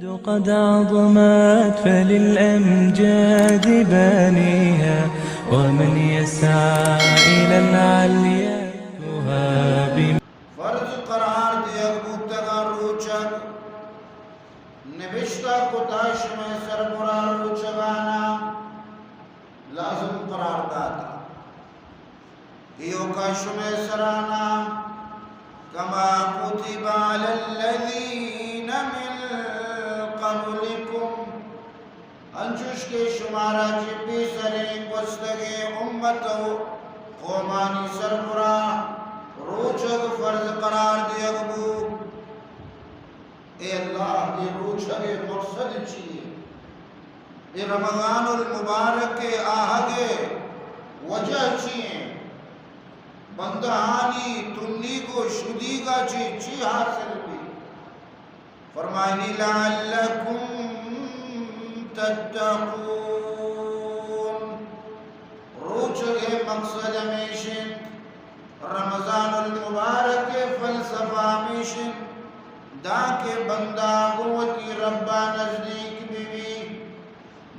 قد عظمت فللأمجاد بانيها ومن يسعى إلى العليا يهاب فرض قرار دیا گفتگا روچک نبشتہ کتاش میں سربراہ روچگانا لازم قرار داتا دیو کاش میں سرانا کما کتب علی الذین من قبلکم انچوش کے شمارا چپی سرین گستگی امتو قومانی سربراہ روچگ فرض قرار دیا گبو اے اللہ یہ روچگ مقصد چیئے یہ رمضان المبارک کے آہگے وجہ چیئے بندہانی تنی کو شدی کا چی حاصل بھی فرمائنی لعلکم تتقون روچگ مقصد ہمیشن رمضان المبارک فلسفہ میشن دا کے بندہ قوتی ربا نزدیک بھی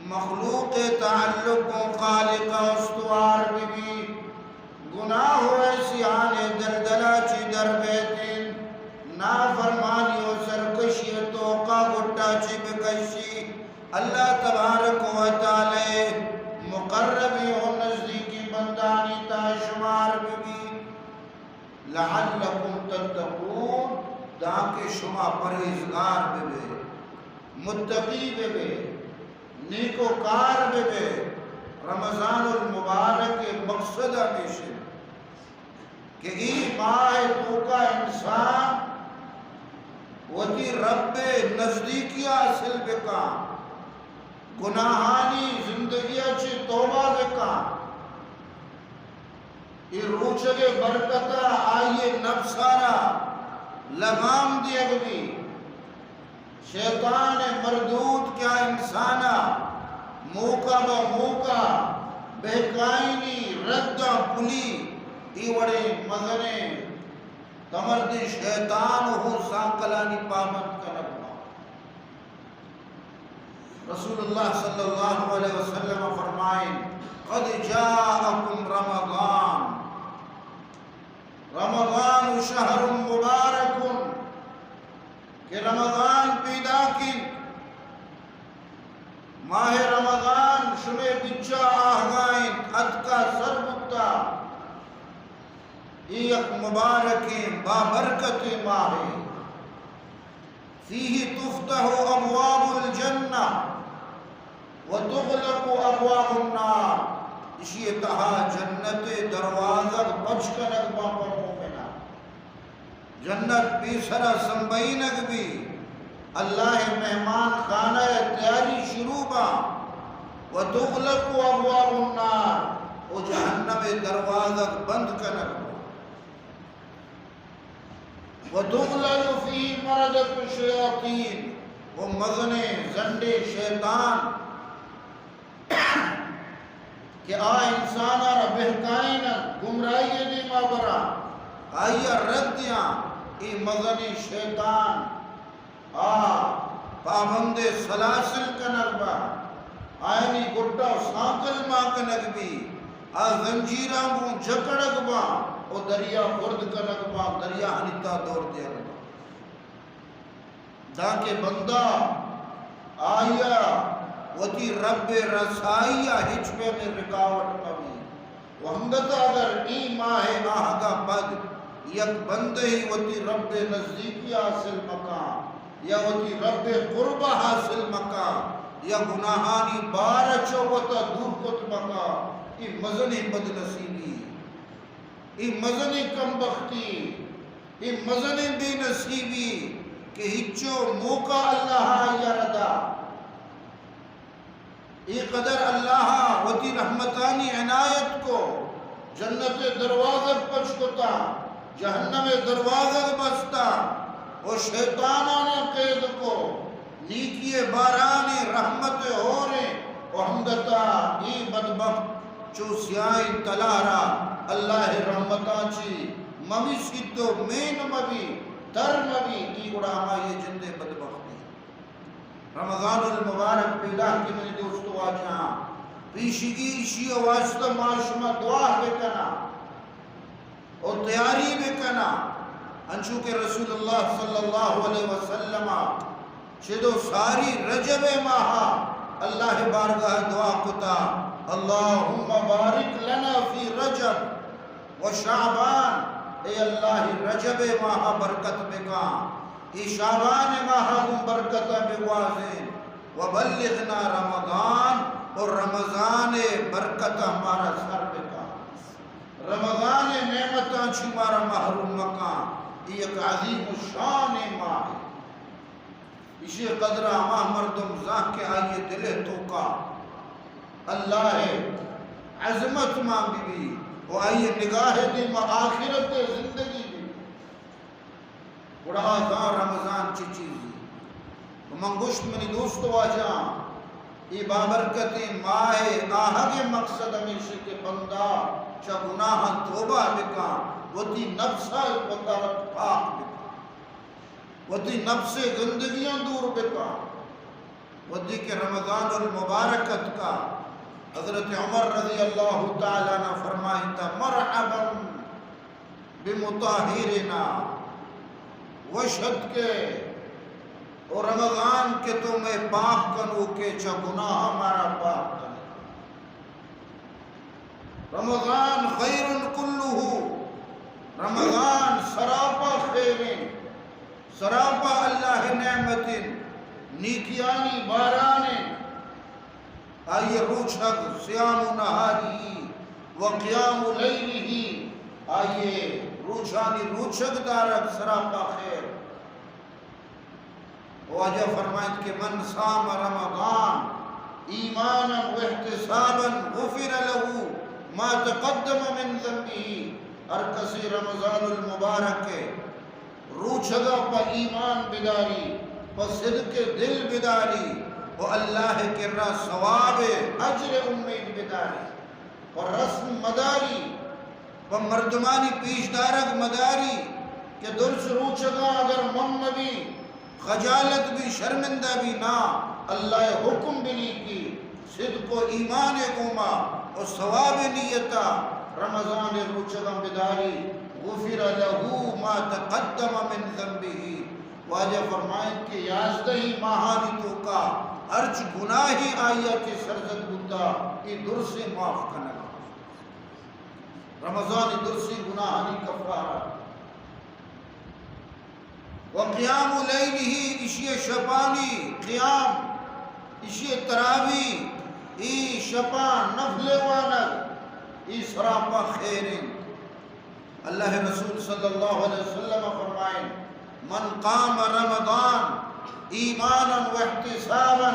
مخلوق تعلق و خالق استوار بھی گناہ ہوئے سیانے دلدلہ چی در بیتن نافرمانی و سرکشی توقع گھٹا چی بکشی اللہ تبارک و تعالی مقربی و نزدیکی بندانی تا شمار بھی لعلکم تتقون تاکہ شما پرہیزگار بے متقی بے نیکوکار بے رمضان المبارک کے مقصد ہمیشہ کہ ای ماہ تو کا انسان وتی رب نزدیکی حاصل بکا گناہانی زندگی اچھی توبہ بکا یہ روچگ برکتہ آئیے نفسارا لگام دیا گئی شیطان مردود کیا انسانا موقع با موقع بہکائنی ردہ پلی ایوڑے مزنے تمرد شیطان ہو سانکلانی پامت کا نبا رسول اللہ صلی اللہ علیہ وسلم فرمائیں قد جاءکم رمضان رمضان شہر مبارک کہ رمضان پیدا کی ماہ رمضان شمع بچہ آہگائیں ادکا سر بکتا ایک مبارک بابرکت ماہ فیہ تفتح ابواب الجنہ وتغلق ابواب النار اسی اتہا جنت دروازہ بچکنک باپر مومنہ جنت پیسرہ سنبینک بھی اللہ مہمان خانہ تیاری شروع با وتغلق ابواب النار و جہنم دروازہ بند کنک وتغلل فی مردت الشیاطین و مغنے زنڈے شیطان کہ آ انسانا را بہکائینا گمرائی دیما برا آئیا رد دیا ای مغنی شیطان پابند سلاسل کنک با آئینی گھٹا سانکل ماں کنک بھی زنجیران بون جکڑک با او دریا خورد کنک با دریا ہنیتا دور دیا با تاکہ بندہ آیا وتی رب رسائیہ ہچپے میں رکاوٹ کبھی وہمدتا اگر ای ماہ آہگا بد یک بندے ہی وتی رب نزدیکی حاصل مقام یا وتی رب قربہ حاصل مقام یا گناہانی بار چوتا دور کت مقام ای مزنی بد نصیبی ای مزنی کم بختی ای مزنی بے نصیبی کہ ہچو موقع اللہ یا ردا ای قدر اللہ وتی رحمتانی عنایت کو جنت دروازہ پچکتا جہنم دروازہ بستا اور شیطانانا قید کو نیکی بارانی رحمت ہو رہے وحمدتا ای بدبخت چو سیائی تلارا اللہ رحمتا چی ممی سکتو مین مبی تر مبی ای گڑا ہما یہ جندے بدبختی رمضان المبارک پیدا کی منی دوستو آجاں پیشگی اشی واسطہ معاشمہ دعا بکنا اور تیاری بکنا انچو کہ رسول اللہ صلی اللہ علیہ وسلم شدو ساری رجب ماہا اللہ بارگاہ دعا کتا اللہم بارک لنا فی رجب و شعبان اے اللہ رجب ماہا برکت بکا ای شعبان ماہا ہم برکت بوازیں وبلغنا رمضان اور رمضان برکت ہمارا سر بکا رمضان نعمتاں چھمارا محروم مکان یہ ایک عظیم شان ماہ ہے اسی قدرہ ماہ مردم زاہ کے آئیے دلے توکا اللہ ہے عظمت ماں بھی وہ آئیے نگاہ دی ماں آخرت زندگی بھی بڑا آزان رمضان چی چیزی منگوشت منی دوستو آجاں یہ بابرکتی ماہ آہا کے مقصد ہمیشہ کے بندہ چا گناہ توبہ بکا وہ تی نفسہ وطارت پاک بکا وہ تی نفس گندگیاں دور بکا وہ تی کہ رمضان المبارکت کا حضرت عمر رضی اللہ تعالیٰ نے فرمائی تا مرحبا بمطاہرنا وشد کے اور رمضان کے تمہیں پاک کنو کے چا گناہ ہمارا پاک کنو رمضان خیر کلہو رمضان سراپا خیرین سراپا اللہ نعمت نیکیانی بارانے آئیے روچھگ سیام نہاری وقیام لیلہی آئیے روچھانی روچھگ دارک سراپا خیر واجہ فرمائد کہ من سام رمضان ایمانا و احتسابا غفر له ما تقدم من ذنبه ہر کسی رمضان المبارک کے روچھگا پا ایمان بداری پا صدق دل بداری و اللہ کے را ثواب اجر امید بداری و رسم مداری و مردمانی پیشدارک مداری کہ درس روچھگا اگر من بھی خجالت بھی شرمندہ بھی نہ اللہ حکم بھی کی صدق و ایمان گوما و ثواب نیتا رمضان روچھگا بداری غفر لہو ما تقدم من ذنبہی واجہ فرمائیں کہ یازدہی ماہانی تو کا ارچ گناہی آیا کے سرزد بندہ یہ درسی معاف کرنا رمضان درسی گناہانی کفارہ وقیام لیلہی اشی شپانی قیام اشی تراوی ای شپان نفل وانک ای سراپا خیرین اللہ رسول صلی اللہ علیہ وسلم فرمائیں من قام رمضان ایمانا و احتسابا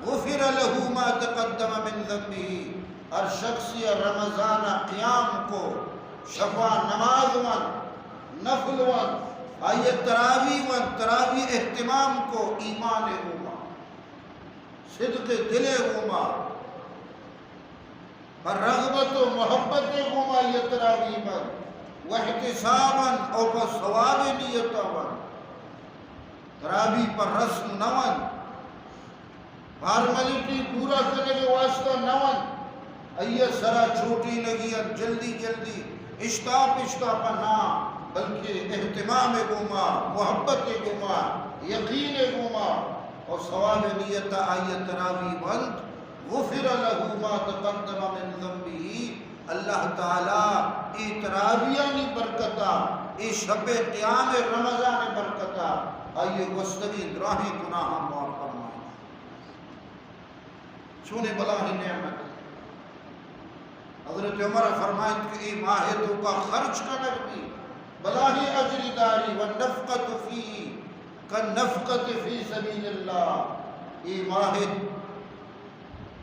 غفر له ما تقدم من ذنبه ہر شخصی رمضان قیام کو شفا نماز ون نفل ون آئیے تراوی اہتمام کو ایمان ہوما صدق دل ہوما پر رغبت و محبت ہوما یہ تراوی پر واحتساباً او پر ثواب نیتا ون تراوی پر رسم نون فارملیٹی پورا کرنے کے واسطہ نون ایہ سرا چھوٹی لگی جلدی اشتاپ نا بلکہ اہتمام گوما محبت گوما یقین گوما اور ثواب نیتا آئیے تراوی بند غفر له ما تقدم من ذنبه اللہ تعالی ای تراویانی برکتا ای شب قیام رمضان برکتا آئیے گستگی دراہی گناہ معاف فرمائیں چونے بلاہی نعمت حضرت عمر فرمائیں کہ ای ماہ تو کا خرچ کا نگبی بلاہی اجری داری والنفقت فی کالنفقت فی سبیل اللہ ای ماہ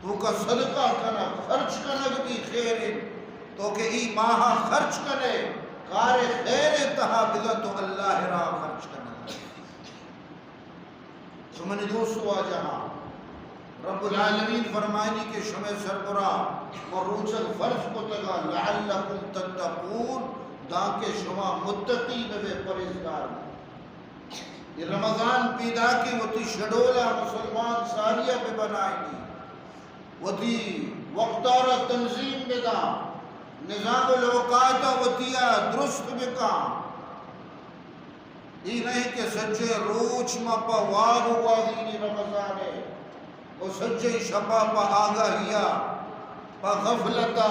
تو کا صدقہ کنا خرچ کنگ بھی خیر تو کہ ای ماہا خرچ کنے کار خیر تہا بگا تو اللہ را خرچ کنے تو منی دوستو آجہاں رب العالمین فرمائنی کے شمع سربرا و روچک فرض کو تگا لعلکم تتقون تاکہ شما متقی بے پرہیزگار یہ رمضان پیدا کی وہ تی شڈولا مسلمان سالیہ پہ بنائی دی وہ تی وقتار تنظیم بدا نظام الاوقات وطیہ درست بکا یہ نہیں کہ سجے روچ ما پا واغ وادینی رمضان ہے وہ سجے شپا پا آگاہیا پا غفلتا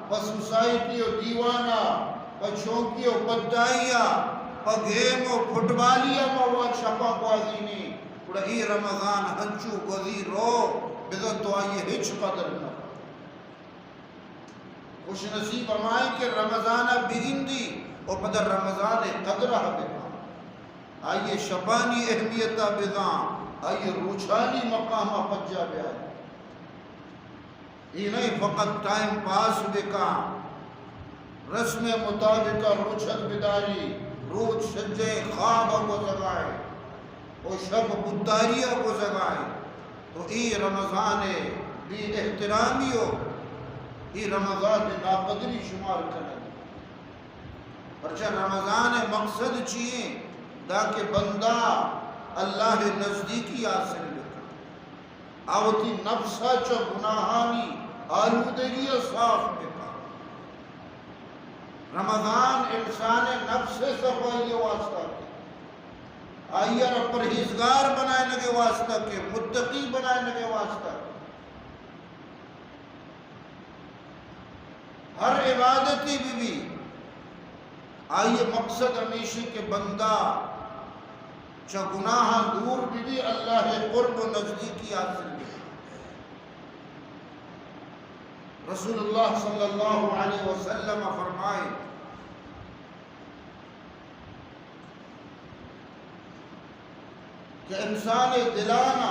پا سوسائٹی و دیوانا پا چونکی و بدائیا پا گیم و فٹبالیا ما شپا وادینی پڑا ای رمضان ہنچو گذی رو بذات تو آئیے ہچ قدر نہ خوش نصیب ہمائی کہ رمضان بگندی اور پدر رمضان قدرہ بگا آئیے شبانی اہمیتہ بگا آئیے روچانی مقامہ پجا بیا یہ نہیں فقط ٹائم پاس بکا رسم مطابقہ روچت بداری روچ سجے خواب کو زگائے اور شب بتاریہ کو زگائے تو ای رمضان بھی احترامی ہو ای رمضان ناقدری شمار کرنے پرچہ رمضان مقصد چیئے تاکہ بندہ اللہ نزدیکی حاصل بکا آوتی نفسا چا گناہانی آلودگی صاف بکا رمضان انسان نفس صفائی واسطہ کے آئیہ رب پرہیزگار بنائے لگے واسطہ کے متقی بنائے لگے واسطہ کے ہر عبادتی بھی آئیے مقصد ہمیشہ کہ بندہ چا گناہ دور بھی اللہ قرب و نزدیکی حاصل بھی رسول اللہ صلی اللہ علیہ وسلم فرمائے کہ انسان دلانا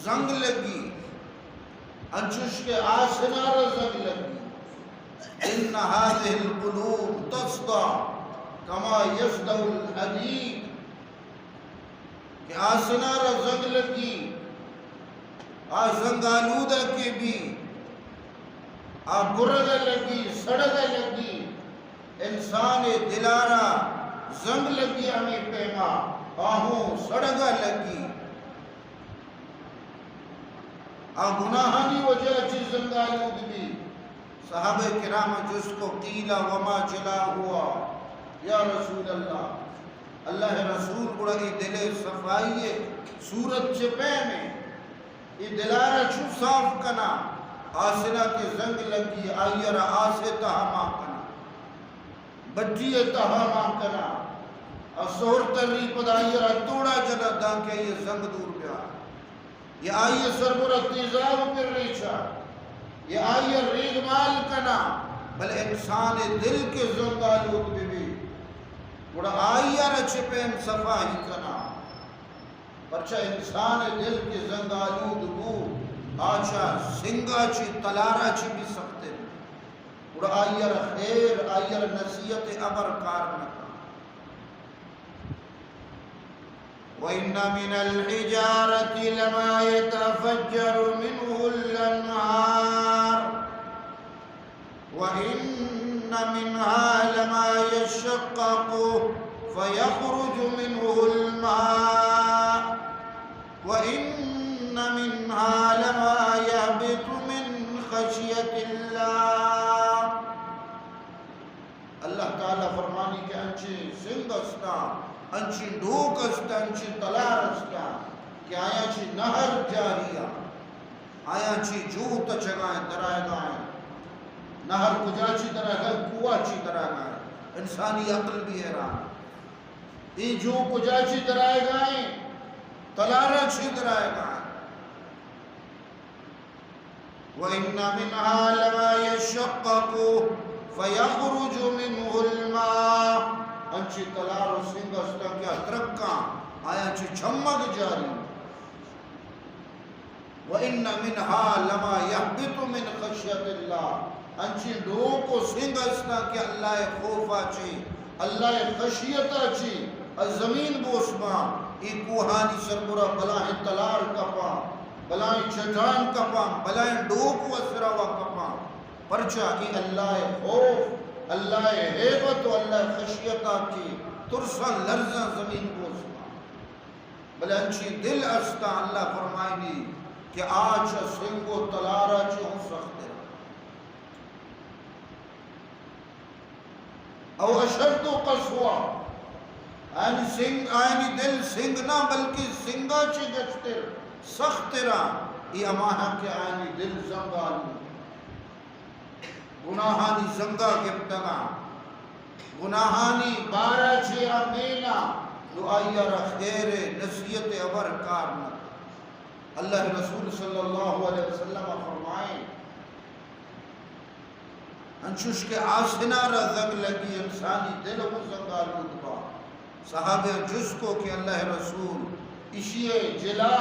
زنگ لگی انچوش کے آسنار زنگ لگی ان هذه القلوب تصدع كما يصدع الحديد کہ آسنار زنگ لگی زنگ آلودہ کے بھی برگ لگی سڑگ لگی انسان دلارا زنگ لگی ہمیں پیما آہوں سڑگ لگی گناہانی وجہ چیز زنگ آلود بھی صحابہ کرام جس کو قیلہ وما جلا ہوا یا رسول اللہ اللہ رسول بڑی دل صفائی صورت چپے میں یہ دلارہ چھو صاف کنا آسنہ کے زنگ لگی آئیر آسے تہما کنا بجی تہما کنا اسور تری پد آئیر توڑا جنا دا کہ یہ زنگ دور گیا یہ آئیے سربرہ تیزاب پر ریچا یہ آئیے ریگ مال کنا بل انسان دل کے زنگ آلود بھی بڑا آئیے رچپین صفائی کنا پرچہ انسان دل کے زنگ آلود بو آچا سنگا چی تلارا چی بھی سکتے بڑا آئیے خیر آئیے نصیحت عبر کارنکا وَإِنَّ مِنَ الْحِجَارَةِ لَمَا يَتَفَجَّرُ مِنْهُ الْأَنْهَارُ وَإِنَّ مِنْهَا لَمَا يَشَّقَّقُ فَيَخْرُجُ مِنْهُ الْمَاءُ وَإِنَّ مِنْهَا لَمَا يَهْبِطُ مِنْ خَشْيَةِ اللَّهِ اللہ تعالیٰ فرمانی کہ انچی سنگستا انچی ڈھوک استا انچی تلار استا کہ آیا چی نہر جاریا آیا چی جو تچگائیں درائے گائیں نہر کجا چی درائے گائیں کوہ چی درائے گائیں انسانی عقل بھی حیران ای جو کجا چی درائے گائیں تلارہ چی درائے گائیں وَإِنَّ مِنْهَا لَمَا يَشَّقَّقُ فَيَخْرُجُ مِنْهُ الْمَاءُ انچی تلار و سنگ استا کیا ترکاں آیا چی چھمگ جاری وَإِنَّ مِنْهَا لَمَا يَحْبِتُ مِنْ خَشْيَةِ اللَّهِ انچی ڈھوک و سنگ استا کہ اللہ خوفا چی اللہ خشیتا چی الزمین بوسما ای کوہانی سربرا بلائیں تلار کپا بلائیں چٹان کپا بلائیں ڈھوک و سراوا کپا پرچا ای اللہ خوف اللہ حیبت و اللہ خشیتہ کی ترسا لرزہ زمین کو سما بل انچی دل استا اللہ فرمائیں گی کہ آج سنگو تلارا چی ہوں سخت ہے او اشد قصوا آئینی دل سنگ نہ بلکہ سنگا چی گچتر سخت را یہ اماہا کہ آئینی دل زنگالو گناہانی زنگا گپتگا گناہانی بارا چی امینا تو آئیہ خیر نصیحت ابر کارنا اللہ رسول صلی اللہ علیہ وسلم فرمائیں انچوش کے آسنا را زنگ لگی انسانی دل کو زنگالود با صحابہ جس کو کہ اللہ رسول اشیے جلا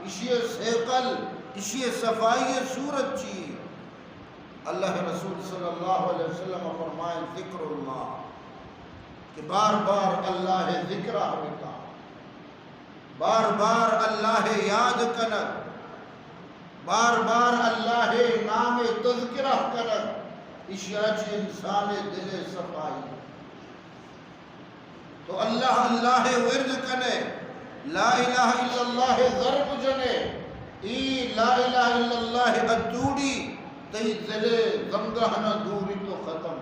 اشیے سیقل اشیے صفائی صورت چی اللہ رسول صلی اللہ علیہ وسلم فرمائیں ذکر اللہ کہ بار بار اللہ ذکرہ ہوتا بار بار اللہ یاد کنک بار بار اللہ نام تذکرہ کنک اشیاء چی انسان دل صفائی تو اللہ اللہ ورد کنے لا الہ الا اللہ ضرب جنے ای لا الہ الا اللہ ادوڑی تی دل غمگہنا دوری تو ختم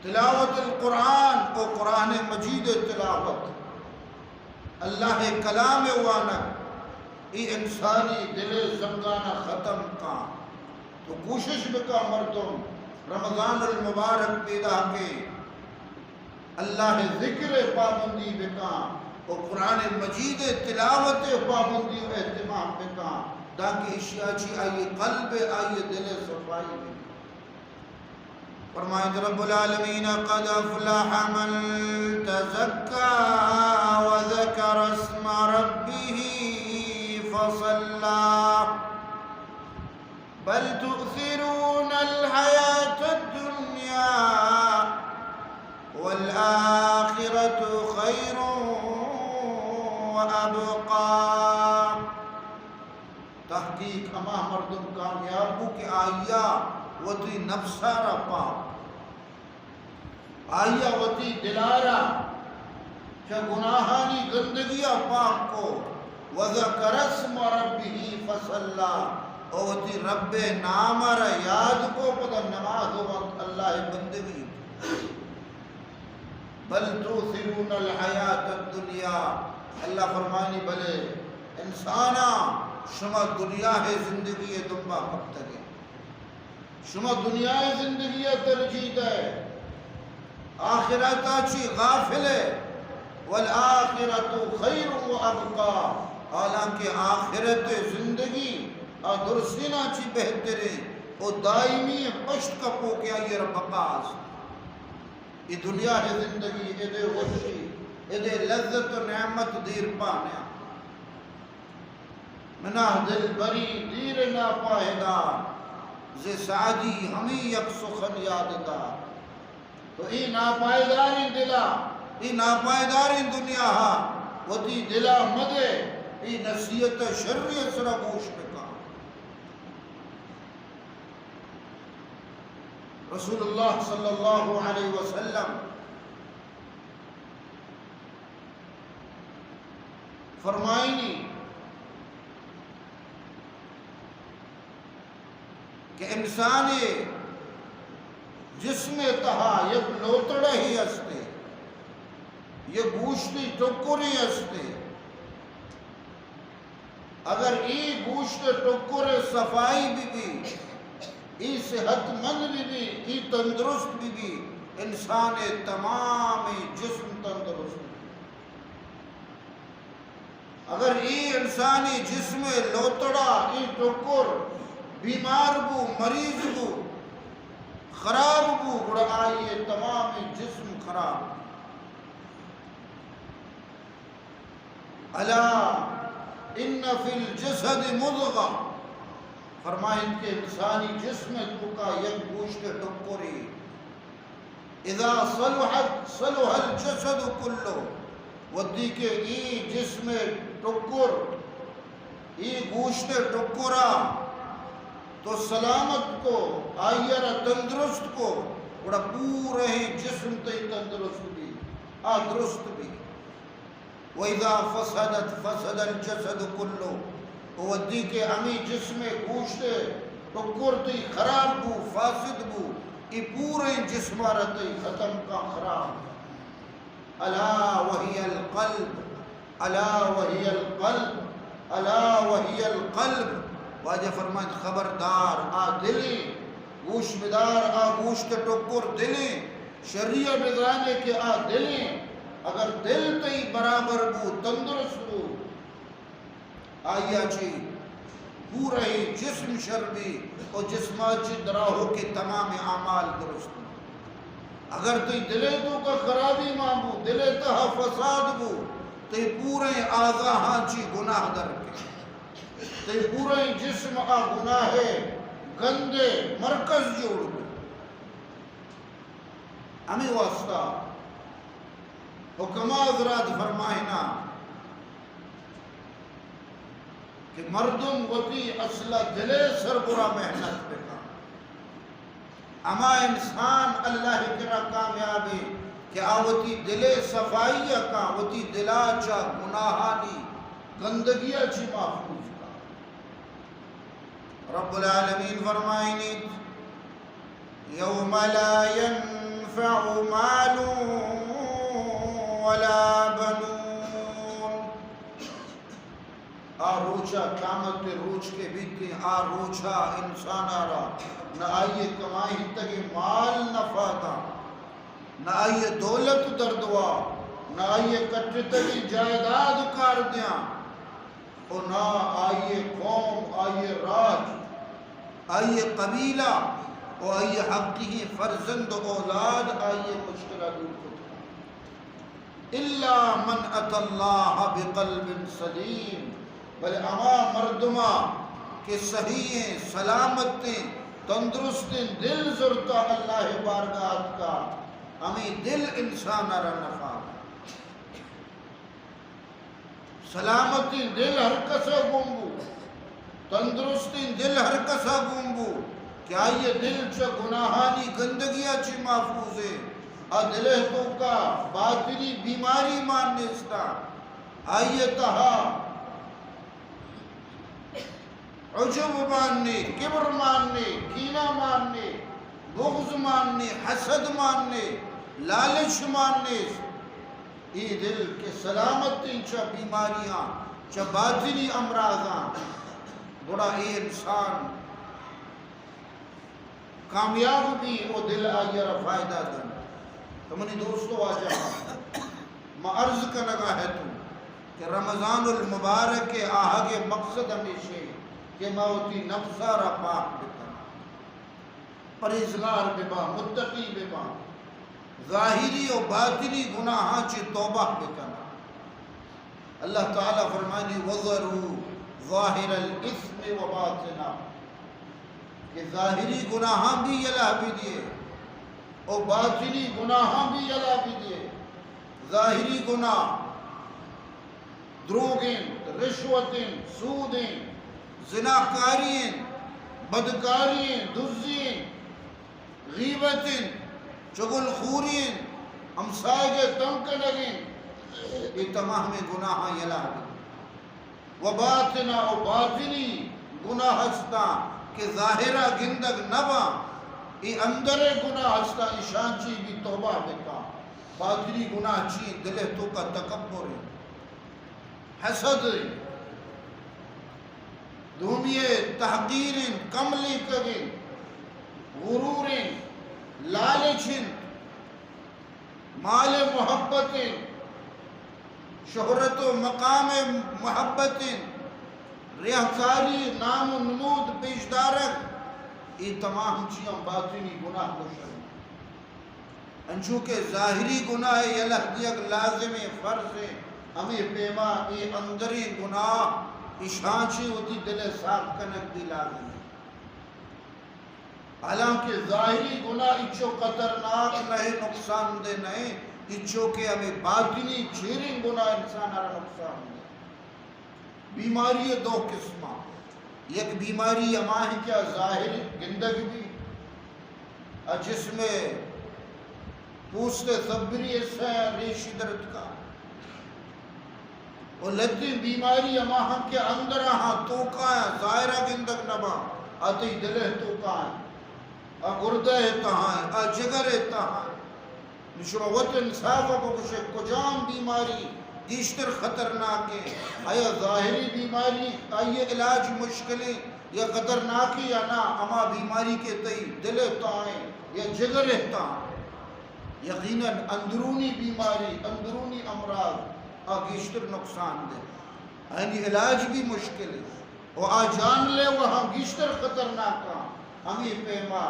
تلاوت القرآن کو قرآن مجید تلاوت اللہ کلام وانک ای انسانی دل زنگانا ختم کا تو کوشش بکا مردم رمضان المبارک پیدا کے اللہ ذکر پابندی بکا اور قرآن مجید تلاوت پابندی و اہتمام بکا تاکہ اشیاء چی آئی قلب آئی دل صفائی میں فرمائے رب العالمین قد افلح من تزکا وذکر اسم ربه فصلا بل تؤثرون الحياة الدنيا والآخرة خير وأبقى تحقیق اما مردم کامیابو کی آئیا وطی نفسارا پا آئیا وطی دلارا کہ گناہانی گندگیاں پاک کو وذکر اسم ربه فصلا اوتی رب نامر یاد کو پدا نماز وقت اللہ بندگی بل توثرون الحیات الدنیا اللہ فرمانی بلے انسانا شما دنیا ہے زندگی دنبا پکتگے شما دنیا ہے زندگی ترجید ہے آخرتا چی غافل ہے والآخرت خیر و ابقا حالانکہ آخرت زندگی درسینا چی بہترے او دائمی پشت کپو کیا یہ ربقاس یہ دنیا ہے زندگی ادھے وشی ادھے لذت و نعمت دیر پانیا منہ دل بری دیر نا پائدہ زی سعدی ہمیں یک سخن یادتا تو ای ناپائیداری دلا ای ناپائیداری دنیا ہا وہ تی دلا مدے ای نصیحت شریعت سرا گوش بکا رسول اللہ صلی اللہ علیہ وسلم فرمائنی کہ انسانی جسم تہا یک لوتڑا ہی استے یہ گوشتی ٹکری استے اگر ای گوشت ٹکر صفائی بھی ای صحت مند بھی ای تندرست بھی انسان تمام جسم تندرست اگر ای انسانی جسم لوتڑا ای ٹکر بیمار بو مریض بو خراب بو گڑا آئیے تمام جسم خراب الا ان فی الجسد مضغہ فرمائیں کہ انسانی جسم تو کا یک گوشت ٹکری اذا صلحت صلح الجسد کلو ودی کے ای جسم ٹکر ای گوشت ٹکرا تو سلامت کو آئیر تندرست کو بڑا پورے جسم تی تندرست بھی درست بھی وَإِذَا فَسَدَتْ فَسَدَ الْجَسَدُ كُلُّهُ ودی کے امی جسم گوشتے ٹکر تی خراب بو فاسد بو ای پورے جسم رتی ختم کا خراب الا وہی القلب الا وہی القلب الا وہی القلب واجہ فرمائیں خبردار آ دلیں گوش بدار آ گوشت ٹکر دلیں شریعہ بدرانے کے آ دلیں اگر دل تی برابر بو تندرست بو آیا چی پورے جسم شربی اور جسمہ چی دراہو کے تمام اعمال درست بو اگر تی دلے تو کا خرابی مانبو دلے تہا فساد بو تی پورے آزاہاں چی گناہ در کے تی پورے جسم آ گناہ گندے مرکز جوڑ دو ہمیں واسطہ حکمہ حضرات فرمائنا کہ مردم وطی اصلہ دلے سربرا محنت پہ کام اما انسان اللہ کرا کامیابی کہ آوتی دلے صفائیہ کا وطی دلا چا گناہانی گندگیہ چی محفوظ کا رب العالمین فرمائنی یوم لا ينفع مال ولا بنون روچا قیامت روچ کے بیتی روچا انسان آرہا نہ آئیے کمائی تک مال نفاتا نہ آئیے دولت دردوا نہ آئیے کٹھے تک جائیداد کار دیا اور نہ آئیے قوم آئیے راج آئیے قبیلہ اور آئیے حقی فرزند اولاد آئیے مشکلہ دور کو الا من ات اللہ بقلب سلیم بل اما مردمہ کہ صحیح سلامتیں تندرستیں دل زرتا اللہ بارگاہت کا ہمیں دل انسان را نفع سلامتیں دل ہر کسا گنبو تندرستیں دل ہر کسا گنبو کیا یہ دل چا گناہانی گندگیاں چی محفوظ ہے دلے تو کا باطنی بیماری ماننے استا آئیے تہا عجب ماننے کبر ماننے کینہ ماننے بغض ماننے حسد ماننے لالچ ماننے یہ دل کے سلامتی چا بیماریاں چا باطنی امراضاں بڑا اے انسان کامیاب بھی وہ دل آئیے را فائدہ دن تو منی دوستو آجا میں عرض کا لگا ہے تو کہ رمضان المبارک کے آہا کے مقصد ہمیشہ کہ موتی نفسہ را پاک بکنا پریزگار ببا متقی ببا ظاہری و باطنی گناہاں چی توبہ بکنا اللہ تعالیٰ فرمانی وَذَرُوا ظَاهِرَ الْإِثْمِ وَبَاطِنَا کہ ظاہری گناہاں بھی یلا بھی دیئے اور باطنی گناہاں بھی یلا بھی دیئے ظاہری گناہ دروگیں رشوتیں سودیں زناکاریں بدکاریں دزیں غیبتیں چگل خوریں ہمسائے تنک لگیں یہ تمام گناہاں یلا بھی وباطنا و باطنی گناہ ہستا کہ ظاہرہ گندگ نبا یہ اندر گناہ ہستا اشانچی بھی توبہ بکا باطنی گناہ چی دلے تو کا تکبر حسد دومیے تحقیریں کملی کگیں غروریں لالچیں مال محبتیں شہرت و مقام محبتیں ریاکاری نام و نمود پیشدارک یہ تمام چیزیں باطنی گناہ کو شروع انچو کہ ظاہری گناہ یہ لحظیق لازم فرض ہے ہمیں پیما یہ اندری گناہ اشانچی ہوتی دل صاف کنک بھی لازم ہے حالانکہ ظاہری گناہ اچھو خطرناک نہیں نقصان دے نہیں اچھو کہ ہمیں باطنی چھیریں گناہ انسان ہر نقصان دے بیماری دو قسمہ یک بیماری اما ہے کیا ظاہری گندگ بھی جس میں پوست صبری ایسا ہے ریشی درد کا وہ لتی بیماری اما ہم کے اندر ہاں توکا ہے ظاہرہ گندک نبا آتی دلے توکا ہے گردہ تہاں ہے جگر تہاں ہے نشوہ وط انصافہ کو کچھ کجام بیماری گیشتر خطرناک ہے آیا ظاہری بیماری آئیے علاج مشکلیں یا خطرناکی یا نا اما بیماری کے تئی دل تائیں یا جگر تائیں یقیناً اندرونی بیماری اندرونی امراض آگیشتر نقصان دے یعنی علاج بھی مشکل ہے وہ آ جان لے وہاں گیشتر خطرناک ہمیں پیما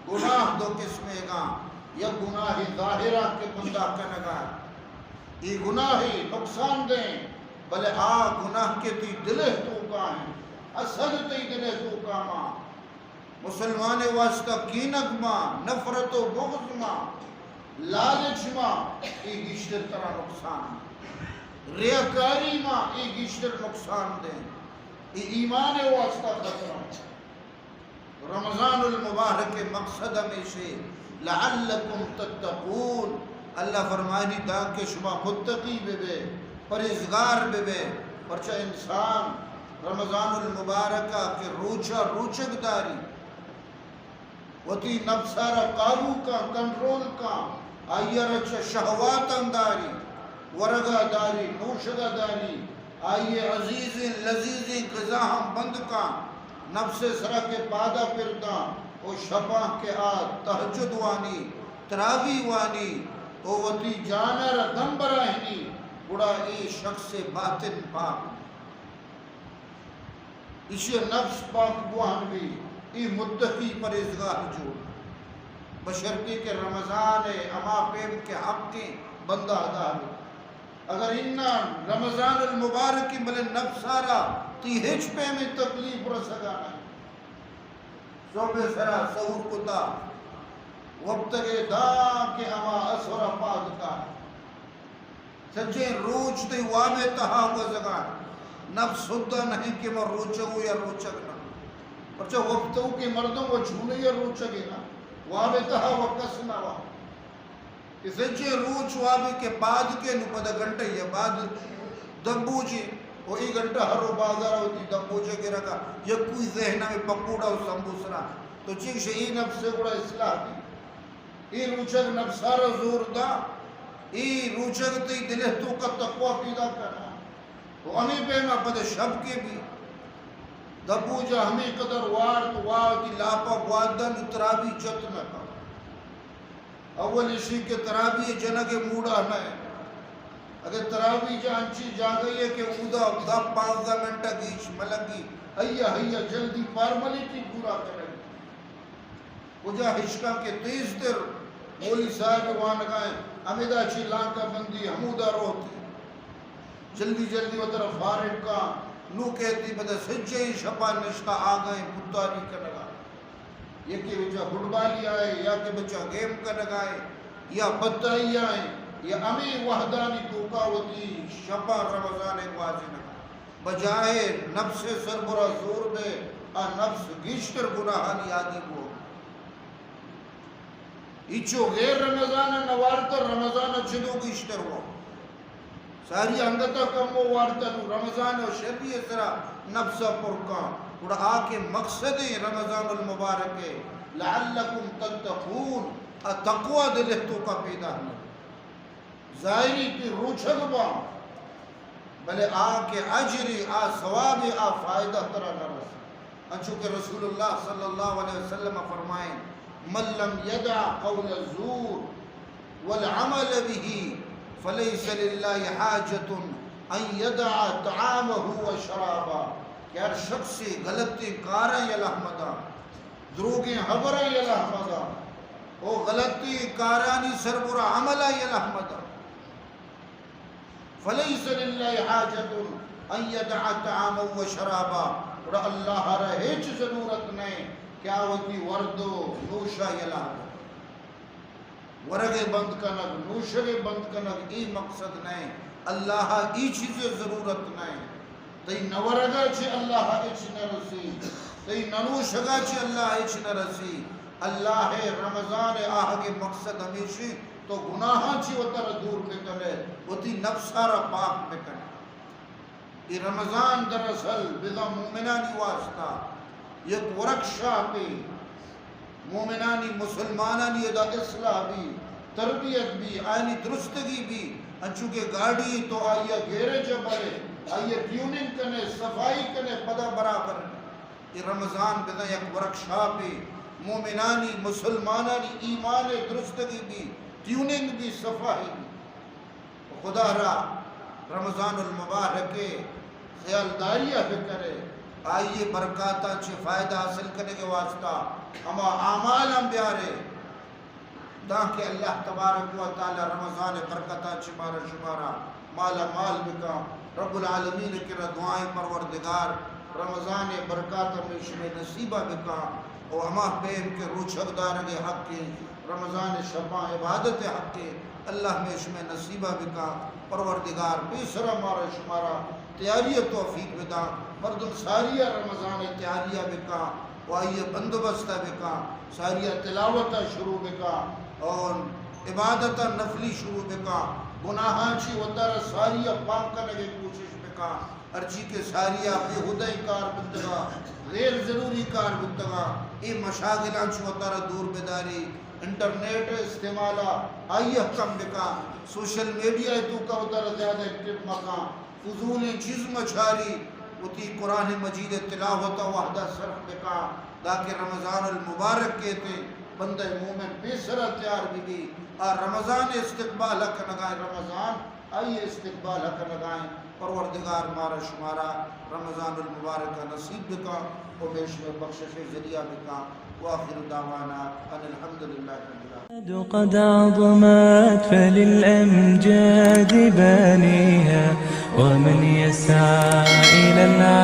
گناہ دو قسمیں گا یا گناہ ظاہرہ کے بندہ کنگا یہ گناہی نقصان دیں بلے گناہ کے تی دلے توکا ہیں اسد تی دلے توکا ماں مسلمان واسطہ کینک ماں نفرت و بغض ماں لالچ ماں یہ گیشتر طرح نقصان ریاکاری ماں یہ گیشتر نقصان دیں یہ ایمان واسطہ خطرہ رمضان المبارک کے مقصد میں سے لعلکم تتقون اللہ فرمانی دا کہ شما متقی بے پرہیزگار بے پرچہ انسان رمضان المبارکہ کے روچک داری وتی نفسارا قابو کا کنٹرول کا آئیے رچہ شہوات انداری ورگا داری نوشگا داری آئیے عزیز لذیذ غذا ہم بند کا نفس سرا کے پادا پردہ او شپاں کے تہجد وانی تراوی وانی او وتی جانر دمبرہنی بڑا ای شخص باطن پاک اسی نفس پاک بوہن بھی ای متقی پرہیزگار جو بشرطی کے رمضان اما پیم کے حق کی بندہ ادا ہے اگر انہا رمضان المبارک ملے نفسارا تی ہچ پہ میں تکلیف رسگا نہیں صوبہ سرا سہور کتا وقت کے دا کے اما اسورا پاد کا سچے روچ تی وابے تہا ہوا زگا نفس سدہ نہیں کہ میں روچگو یا روچگ نہ پرچہ وقتوں کے مردوں وہ چھونے یا روچگے نا وابے تہا وقت نہ وہاں سچے روچ وابے کے بعد کے نو پدہ گھنٹے یا بعد دمبو جی وہ ایک گھنٹہ ہر رو بازارہ ہوتی دمبو جے کے رکھا یا کوئی ذہنہ میں پکوڑا ہو سمبوسرا تو چیک سے ای نفس سے گوڑا اصلاح دی ای روچک نفسارا زور دا ای روچک تی دلہ تو کا تقوی پیدا کرنا وہ ہمیں پہما پدہ شب کے بھی دمبو جا ہمیں قدر وار تو وار تی لاپا گوادن اترابی جت نہ کر اول اسی کے ترابی جنہ کے موڑا نہ ہے اگر ترابی جانچی جا گئی ہے کہ اودا 10-15 منٹا گیچ ملنگی ہیا جلدی فارملیٹی پورا کریں وہ جا ہشکا کے تیز در مولی صاحب وہاں گائیں امیدہ چی لانکا بندی حمودہ روتی جلدی وہ طرف فارغ کا نو کہتی بدہ سجے شپا نشتا آگئیں پتاری کا لگا یہ کہ بچہ ہڈبالی آئے یا کہ بچہ گیم کا لگائے یا بتائی آئے یا امی وحدانی توقاوتی شپا رمضان واضح نہ بجائے نفس سربرا زور دے نفس گیشتر گناہانی آدھی کو ایچو غیر رمضان نوارتا رمضان چدو گیشتر ہو ساری انگتا کم وہ وارتا نو رمضان و شربی سرا نفسا پرکا اور آکے مقصد رمضان المبارک ہے لعلکم تتقون تقوی دلہتوں کا پیدا ہے ظاہری کی روچھگ با بلے آکے عجری ثواب فائدہ ترہ نہ رسا انچونکہ رسول اللہ صلی اللہ علیہ وسلم فرمائیں من لم یدع قول الزور والعمل به فلیس للہ حاجت ان یدع طعامه وشرابا کہ ہر شخص سے غلطی کاریں یا لحمدہ دروگیں حبریں یا لحمدہ او غلطی کارانی سربرا عملہ یا لحمدہ فلیس للہ حاجت ان یدع طعاما و شرابا اور اللہ رہے چھ ضرورت نہیں کیا ہوتی وردو نوشا یا لحمدہ ورگے بند کنگ نوشگے بند کنگ ای مقصد نہیں اللہ ای چیزیں ضرورت نہیں تی نورگا چھ اللہ اچھ نہ رسی تی ننوشگا چھ اللہ اچھ نہ رسی اللہ رمضان آہگے مقصد ہمیشہ تو گناہاں چی وطر دور بکنے وہ تی نفسارا پاک بکنے یہ رمضان دراصل بدا مومنانی واسطہ یک ورکشاپ مومنانی مسلمانانی ادا اصلاح بھی تربیت بھی آئینی درستگی بھی انچونکہ گاڑی تو آئیے گیرج بلے آئیے ٹیوننگ کنے صفائی کنے پدا برابر یہ رمضان بدا یک ورکشاپ مومنانی مسلمانانی ایمان درستگی بھی ٹیوننگ بھی صفائی بھی خدا را رمضان المبارک خیالداریہ بھی کرے آئیے برکاتہ چھے فائدہ حاصل کرنے کے واسطہ ہما اعمال ہم بیارے تاکہ اللہ تبارک و تعالی رمضان برکتہ چھے بارا شمارا مالا مال بکا رب العالمین کی دعائیں پروردگار رمضان برکاتہ میں شمع نصیبہ بکا اور ہما پیم کے روچھک دارنگ حق کے رمضان شبہ عبادت حق کے اللہ میں شمع نصیبہ بکا پروردگار بیسرہ مارا شمارا تیاریہ توفیق بدا مردم ساریہ رمضان تیاریہ بکا وآئیے بندوبستہ بکا ساریہ تلاوتہ شروع بکا اور عبادتہ نفلی شروع بکا گناہاں چی وطر ساریہ پاک کرنے کی کوشش بکا ارچی کے ساریہ بے ہدائی کار بندگا غیر ضروری کار بندگا اے مشاغلان چی وطر دور بداری انٹرنیٹ استعمالہ آئیہ کم بکا سوشل میڈیا تو کا وطر زیادہ ایکٹیو مکان فضول چیز مچھاری وتی قرآن مجید تلاوت وحدہ صرف بکا تاکہ رمضان المبارک کہتے بندہ مومن بیسرہ تیار بھی اور رمضان استقبال حق نگائیں رمضان آئیے استقبال حق نگائیں پروردگار مارا شمارا رمضان المبارک نصیب بکا و بیش میں بخشش ذریعہ بکا وآخر دعوانا ان الحمدللہ قد عظمت فللأمجاد بانيها ومن يسعى إلى العالم